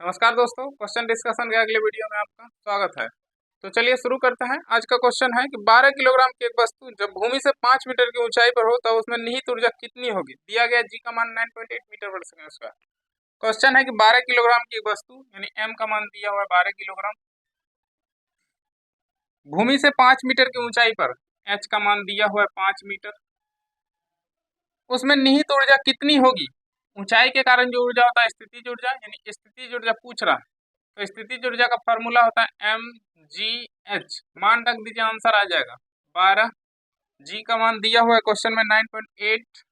नमस्कार दोस्तों, question discussion के अगले वीडियो में आपका स्वागत है। तो चलिए शुरू करते हैं। आज का क्वेश्चन है कि 12 किलोग्राम की एक वस्तु जब भूमि से 5 मीटर की ऊंचाई पर हो तो उसमें निहित ऊर्जा कितनी होगी। दिया गया जी का मान 9.8 मीटर पर सेकंड स्क्वायर। क्वेश्चन है कि 12 किलोग्राम की एक वस्तु यानी एम का मान दिया हुआ है 12 किलोग्राम, भूमि से 5 मीटर की ऊंचाई पर एच का मान दिया हुआ है 5 मीटर, उसमें निहित ऊर्जा कितनी होगी। ऊंचाई के कारण जो ऊर्जा होता है स्थितिज ऊर्जा, यानी स्थितिज ऊर्जा पूछ रहा है। तो स्थितिज ऊर्जा का फॉर्मूला होता है एम जी एच। मान रख दीजिए, आंसर आ जाएगा 12। जी का मान दिया हुआ है क्वेश्चन में 9.8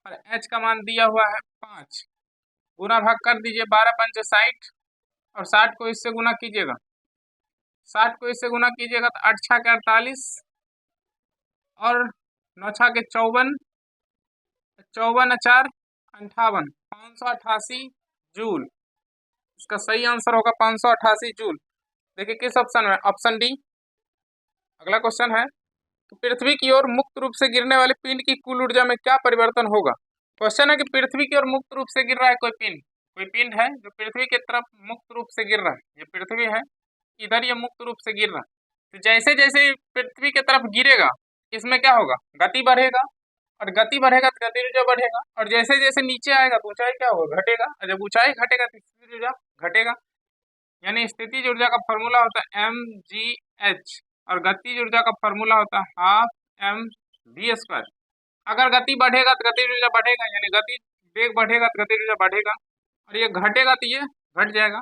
और एच का मान दिया हुआ है 5। गुना भाग कर दीजिए, 12 पंच 60 और 60 को इससे गुना कीजिएगा, 60 को इससे गुना कीजिएगा तो 8 छः के 48 और 9 छः के 54, 54 4 58, 588 जूल। इसका सही आंसर होगा 588 जूल। देखिए किस ऑप्शन में, ऑप्शन डी। अगला क्वेश्चन है कि पृथ्वी की ओर मुक्त रूप से गिरने वाले पिंड की कुल ऊर्जा में क्या परिवर्तन होगा। क्वेश्चन है कि पृथ्वी की ओर मुक्त रूप से गिर रहा है कोई पिंड है जो पृथ्वी की तरफ मुक्त रूप से गिर रहा है। ये पृथ्वी है, इधर ये मुक्त रूप से गिर रहा है। तो जैसे जैसे पृथ्वी की तरफ गिरेगा इसमें क्या होगा, गति बढ़ेगा, और गति बढ़ेगा तो गति ऊर्जा बढ़ेगा, और जैसे जैसे नीचे आएगा तो ऊंचाई क्या होगा, घटेगा, और जब ऊंचाई घटेगा तो स्थितिज ऊर्जा घटेगा। यानी स्थितिज ऊर्जा का फॉर्मूला होता है एम जी एच और गतिज ऊर्जा का फॉर्मूला होता है हाफ एम वी स्क्वायर। अगर गति बढ़ेगा तो गतिज ऊर्जा बढ़ेगा, यानी गति वेग बढ़ेगा तो गतिज ऊर्जा बढ़ेगा, और ये घटेगा तो ये घट जाएगा।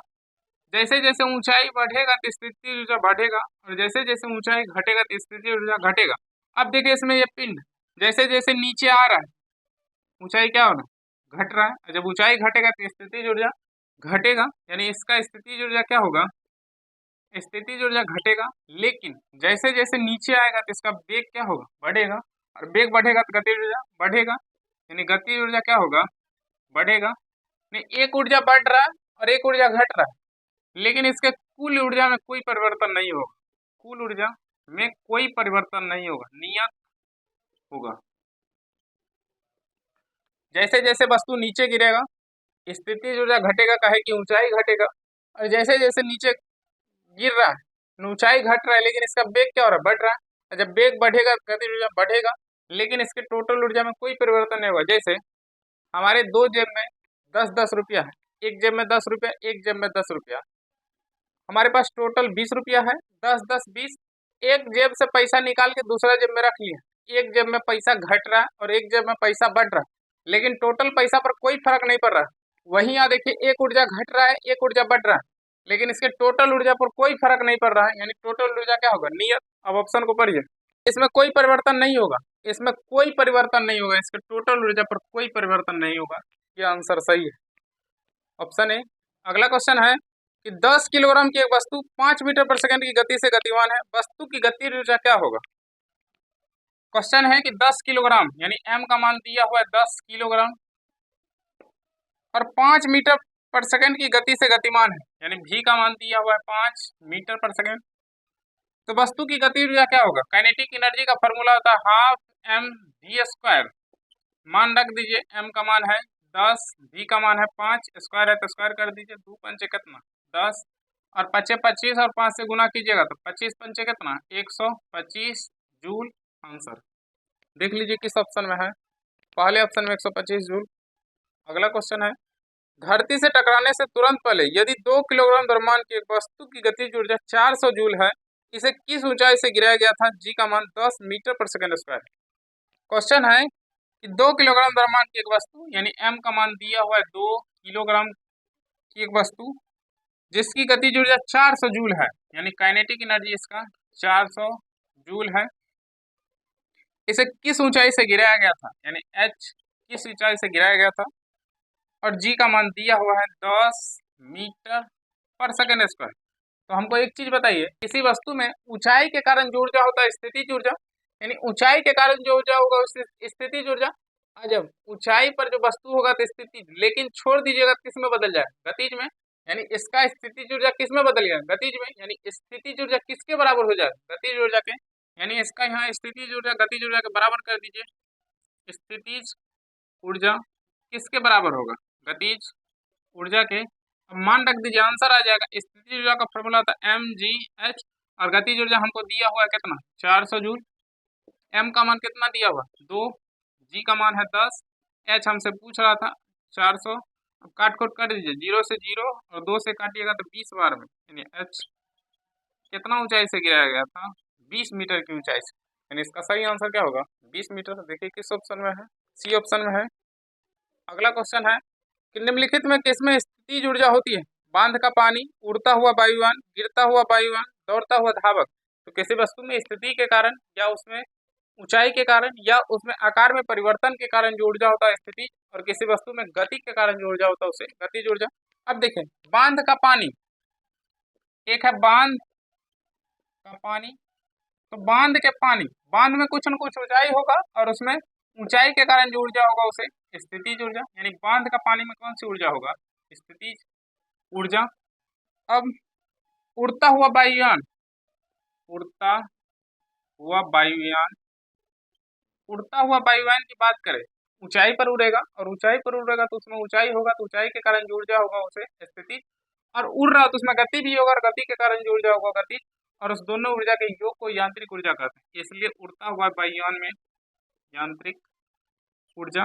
जैसे जैसे ऊंचाई बढ़ेगा तो स्थितिज ऊर्जा बढ़ेगा, और जैसे जैसे ऊंचाई घटेगा तो स्थितिज ऊर्जा घटेगा। अब देखिए इसमें ये पिंड जैसे जैसे नीचे आ रहा है, ऊंचाई क्या हो रहा है, घट रहा है, और जब ऊंचाई घटेगा तो स्थितिज ऊर्जा घटेगा, यानी इसका स्थितिज ऊर्जा क्या होगा, स्थितिज ऊर्जा घटेगा। लेकिन जैसे जैसे नीचे आएगा तो इसका वेग क्या होगा, बढ़ेगा, और वेग बढ़ेगा तो गतिज ऊर्जा बढ़ेगा, यानी गतिज ऊर्जा क्या होगा, बढ़ेगा। नहीं, एक ऊर्जा बढ़ रहा है और एक ऊर्जा घट रहा है, लेकिन इसके कुल ऊर्जा में कोई परिवर्तन नहीं होगा, कुल ऊर्जा में कोई परिवर्तन नहीं होगा, नियत होगा। जैसे जैसे वस्तु नीचे गिरेगा स्थितिज ऊर्जा घटेगा, काहे कि ऊंचाई घटेगा, और जैसे जैसे नीचे गिर रहा है ऊंचाई घट रहा है, लेकिन इसका वेग क्या हो रहा है, बढ़ रहा है, और जब वेग बढ़ेगा गतिज ऊर्जा बढ़ेगा, लेकिन इसके टोटल ऊर्जा में कोई परिवर्तन नहीं होगा। जैसे हमारे दो जेब में 10-10 रुपया है, एक जेब में 10 रुपया, एक जेब में 10 रुपया, हमारे पास टोटल 20 रुपया है, 10-10-20। एक जेब से पैसा निकाल के दूसरा जेब में रख लिया, एक जेब में पैसा घट रहा है और एक जेब में पैसा बढ़ रहा है, लेकिन टोटल पैसा पर कोई फर्क नहीं पड़ रहा है। वहीं यहाँ देखिए, एक ऊर्जा घट रहा है, एक ऊर्जा बढ़ रहा है, लेकिन इसके टोटल ऊर्जा पर कोई फर्क नहीं पड़ रहा है, यानी टोटल ऊर्जा क्या होगा, नियत। अब ऑप्शन को पढ़िए, इसमें कोई परिवर्तन नहीं होगा, इसमें कोई परिवर्तन नहीं होगा, इसके टोटल ऊर्जा पर कोई परिवर्तन नहीं होगा। यह आंसर सही है, ऑप्शन ए। अगला क्वेश्चन है कि 10 किलोग्राम की एक वस्तु 5 मीटर पर सेकंड की गति से गतिमान है, वस्तु की गति ऊर्जा क्या होगा। क्वेश्चन है कि 10 किलोग्राम यानी एम का मान दिया हुआ है 10 किलोग्राम और 5 मीटर पर सेकंड की गति से गतिमान है, यानी भी का मान दिया हुआ है 5 मीटर पर सेकंड। तो वस्तु की गति ऊर्जा क्या होगा, काइनेटिक एनर्जी का फॉर्मूला होता है हाफ एम वी स्क्वायर। मान रख दीजिए, एम का मान है 10, भी का मान है 5, स्क्वायर है तो स्क्वायर कर दीजिए, 2 पंचे कितना 10, और 5 25 और 5 से गुना कीजिएगा तो 25 पंचे कितना 125 जूल। आंसर देख लीजिए किस ऑप्शन में है, पहले ऑप्शन में 125 जूल। अगला क्वेश्चन है, धरती से टकराने से तुरंत पहले यदि 2 किलोग्राम द्रव्यमान की एक वस्तु की गतिज ऊर्जा 400 जूल है, इसे किस ऊंचाई से गिराया गया था। जी का मान 10 मीटर पर सेकंड स्क्वायर। क्वेश्चन है कि 2 किलोग्राम द्रव्यमान की एक वस्तु यानी एम का मान दिया हुआ है 2 किलोग्राम की एक वस्तु जिसकी गतिज ऊर्जा 400 जूल है, यानी काइनेटिक एनर्जी इसका 400 जूल है, इसे किस ऊंचाई से गिराया गया था, यानी एच किस ऊंचाई से गिराया गया था, और जी का मान दिया हुआ है 10 मीटर पर सेकंड स्क्वायर। तो हमको एक चीज बताइए, किसी वस्तु में ऊंचाई के कारण जो ऊर्जा होता है स्थितिज ऊर्जा, यानी ऊंचाई के कारण जो ऊर्जा होगा उस स्थितिज ऊर्जा, और जब ऊंचाई पर जो वस्तु होगा तो स्थितिज, लेकिन छोड़ दीजिएगा किस में बदल जाएगा, गतिज में, यानी इसका स्थितिज ऊर्जा किस में बदल गया, गतिज में, यानी स्थितिज ऊर्जा किसके बराबर हो जाएगा, गतिज ऊर्जा के, यानी इसका यहाँ स्थितिज ऊर्जा गतिज ऊर्जा के बराबर कर दीजिए। स्थितिज ऊर्जा किसके बराबर होगा, गतिज ऊर्जा के, अब मान रख दीजिए, आंसर आ जाएगा। स्थितिज ऊर्जा का फॉर्मूला था mgh, और गतिज ऊर्जा हमको दिया हुआ है कितना, 400 जूल। m का मान कितना दिया हुआ, 2, g का मान है 10, h हमसे पूछ रहा था 400। अब काट खोट कर दीजिए, 0 से 0 और 2 से काटिएगा तो 20 बार में, यानी h कितना ऊंचाई से गिराया गया था, 20 मीटर की ऊंचाई से, यानी इसका सही आंसर क्या होगा, 20 मीटर। देखिए किस ऑप्शन में है, सी ऑप्शन में है। अगला क्वेश्चन है कि निम्नलिखित में किसमें स्थितिज ऊर्जा होती है, बांध का पानी, उड़ता हुआ वायुयान, गिरता हुआ वायुयान, दौड़ता हुआ धावक। तो किसी वस्तु में स्थिति के कारण या उसमें ऊंचाई के कारण या उसमें आकार में परिवर्तन के कारण जो ऊर्जा होता है स्थिति, और किसी वस्तु में गति के कारण जो ऊर्जा होता है उसे गतिज ऊर्जा। अब देखें, बांध का पानी, एक है बांध का पानी, तो बांध के पानी, बांध में कुछ न कुछ ऊंचाई होगा और उसमें ऊंचाई के कारण जो ऊर्जा होगा उसे स्थितिज ऊर्जा, यानी बांध का पानी में कौन सी ऊर्जा होगा, स्थितिज ऊर्जा। अब उड़ता हुआ वायुयान, उड़ता हुआ वायुयान, उड़ता हुआ वायुयान की बात करें, ऊंचाई पर उड़ेगा, और ऊंचाई पर उड़ेगा तो उसमें ऊंचाई होगा, तो ऊंचाई के कारण जो ऊर्जा होगा उसे स्थितिज, और उड़ रहा तो उसमें गति भी होगा, और गति के कारण जो ऊर्जा होगा गति, और उस दोनों ऊर्जा के योग को यांत्रिक ऊर्जा कहते हैं। इसलिए उड़ता हुआ वायुयान में यांत्रिक ऊर्जा।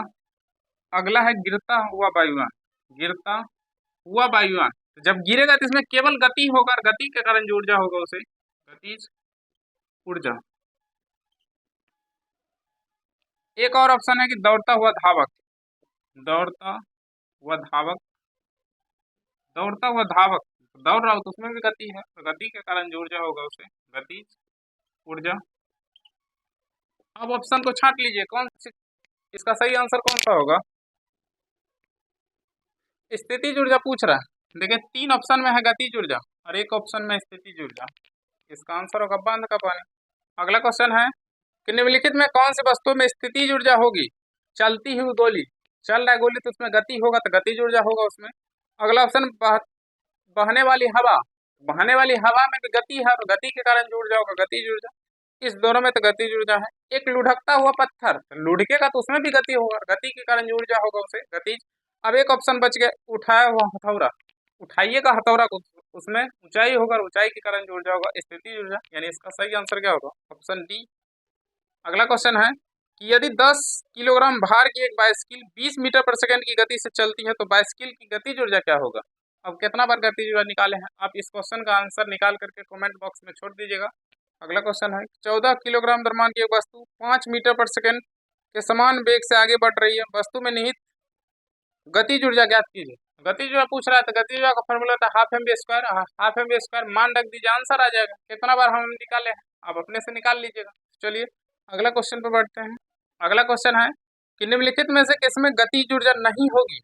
अगला है गिरता हुआ वायुयान, गिरता हुआ वायुयान, तो जब गिरेगा तो इसमें केवल गति होगा, और गति के कारण जो ऊर्जा होगा उसे गतिज ऊर्जा। एक और ऑप्शन है कि दौड़ता हुआ धावक, दौड़ता हुआ धावक, दौड़ता हुआ धावक, दौड़ रहा हो तो उसमें भी गति है, तो गति के कारण जो ऊर्जा होगा उसे गतिज ऊर्जा। अब ऑप्शन को छांट लीजिए, कौन सी इसका सही आंसर कौन सा होगा, स्थितिज ऊर्जा पूछ रहा है। देखिए 3 ऑप्शन में है गतिज ऊर्जा और 1 ऑप्शन में स्थितिज ऊर्जा, इसका आंसर होगा बांध का पानी। अगला क्वेश्चन है कि निम्नलिखित में कौन सी वस्तु में स्थितिज ऊर्जा होगी, चलती हुई गोली, चल रहा है गोली तो उसमें गति होगा तो गतिज ऊर्जा होगा उसमें। अगला ऑप्शन बहने वाली हवा, बहने वाली हवा में भी गति है, और गति के कारण जो ऊर्जा होगा गतिज ऊर्जा, इस दोनों में तो गतिज ऊर्जा है। एक लुढ़कता हुआ पत्थर, लुढ़केगा तो उसमें भी गति होगा, गति के कारण जो ऊर्जा होगा उसे गतिज। अब एक ऑप्शन बच गया, उठाया हुआ हथौड़ा, उठाइएगा हथौड़ा को, उसमें ऊंचाई होगा, और ऊंचाई के कारण जो ऊर्जा होगा स्थितिज ऊर्जा, यानी इसका सही आंसर क्या होगा, ऑप्शन डी। अगला क्वेश्चन है कि यदि 10 किलोग्राम भार की एक बाइसिकल 20 मीटर पर सेकंड की गति से चलती है तो बाइसिकल की गतिज ऊर्जा क्या होगा। अब कितना बार गतिज ऊर्जा निकाले हैं, आप इस क्वेश्चन का आंसर निकाल करके कमेंट बॉक्स में छोड़ दीजिएगा। अगला क्वेश्चन है 14 किलोग्राम द्रव्यमान की एक वस्तु 5 मीटर पर सेकंड के समान वेग से आगे बढ़ रही है, वस्तु में निहित गतिज ऊर्जा ज्ञात कीजिए। गतिज ऊर्जा पूछ रहा है तो गतिज ऊर्जा का फॉर्मूला था half M V square, half M V square मान रख दीजिए, आंसर आ जाएगा। कितना बार हम निकाले हैं आप अपने से निकाल लीजिएगा। चलिए अगला क्वेश्चन पर बढ़ते हैं। अगला क्वेश्चन है कि निम्नलिखित में से किसमें गतिज ऊर्जा नहीं होगी,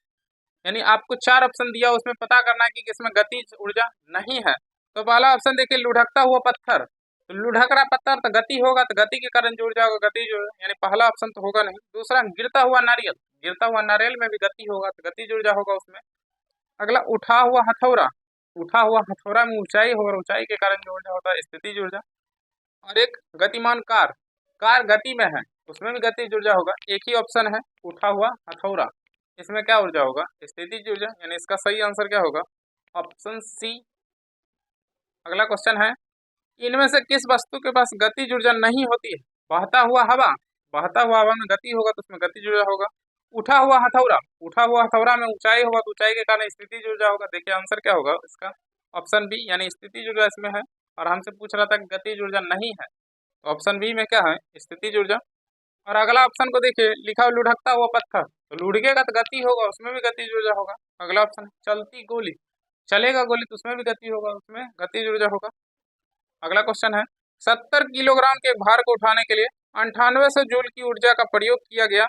यानी आपको 4 ऑप्शन दिया, उसमें पता करना है कि किसमें गतिज ऊर्जा नहीं है। तो पहला ऑप्शन देखिए, लुढ़कता हुआ पत्थर, तो लुढ़क रहा पत्थर तो गति होगा, तो गति के कारण जो ऊर्जा होगा गतिज ऊर्जा, यानी पहला ऑप्शन तो होगा नहीं। दूसरा गिरता हुआ नारियल, गिरता हुआ नारियल में भी गति होगा तो गतिज ऊर्जा होगा उसमें। अगला उठा हुआ हथौड़ा, उठा हुआ हथौड़ा में ऊंचाई होगा, ऊंचाई के कारण जो ऊर्जा होता है स्थितिज ऊर्जा। और एक गतिमान कार, कार गति में है उसमें भी गतिज ऊर्जा होगा। एक ही ऑप्शन है उठा हुआ हथौड़ा, इसमें क्या ऊर्जा होगा, स्थितिज ऊर्जा, यानी इसका सही आंसर क्या होगा, ऑप्शन सी। अगला क्वेश्चन है, इनमें से किस वस्तु के पास गतिज ऊर्जा नहीं होती है। बहता हुआ हवा, बहता हुआ हवा में गति होगा तो उसमें गतिज ऊर्जा होगा। उठा हुआ हथौड़ा, उठा हुआ हथौड़ा में ऊंचाई होगा तो ऊंचाई के कारण स्थितिज ऊर्जा होगा। देखिए आंसर क्या होगा इसका, ऑप्शन बी, यानी स्थितिज ऊर्जा इसमें है, और हमसे पूछ रहा था कि गतिज ऊर्जा नहीं है, तो ऑप्शन बी में क्या है, स्थितिज ऊर्जा। और अगला ऑप्शन को देखिए, लिखा हुआ लुढ़कता हुआ पत्थर, तो लुढ़केगा तो गति होगा, उसमें भी गतिज ऊर्जा होगा। अगला ऑप्शन चलती गोली, चलेगा गोली तो उसमें भी गति होगा, उसमें गतिज ऊर्जा होगा। अगला क्वेश्चन है, 70 किलोग्राम के भार को उठाने के लिए 9800 जूल की ऊर्जा का प्रयोग किया गया,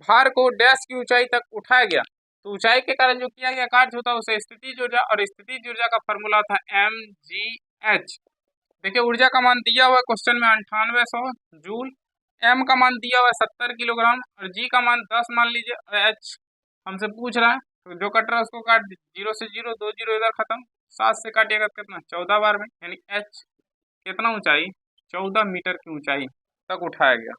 भार को डैश की ऊंचाई तक उठाया गया, तो ऊंचाई के कारण जो किया गया कार्य होता है उसे स्थितिज ऊर्जा, और स्थितिज ऊर्जा का फॉर्मूला था mgh। देखिए ऊर्जा का मान दिया हुआ है क्वेश्चन में 9800 जूल, m का मान दिया हुआ है 70 किलोग्राम, और g का मान 10 मान लीजिए, और h हमसे पूछ रहा है, तो जो कट रहा है उसको काट दीजिए, 0 से 0, 2 0 इधर खत्म, 7 से काटिएगा कितना, 14 बार में, यानी h कितना ऊंचाई, 14 मीटर की ऊंचाई तक उठाया गया।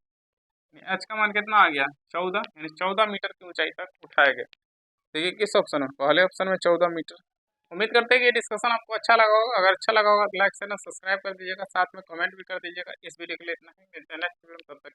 h का मान कितना आ गया, 14, यानी 14 मीटर की ऊंचाई तक उठाया गया। देखिए किस ऑप्शन में, पहले ऑप्शन में 14 मीटर, उम्मीद करते हैं कि ये डिस्कशन आपको अच्छा लगा होगा। अगर अच्छा लगा होगा तो लाइक शेयर सब्सक्राइब कर दीजिएगा, साथ में कमेंट भी कर दीजिएगा। इस वीडियो के लिए इतना ही, मिलते हैं नेक्स्ट वीडियो में, तब तक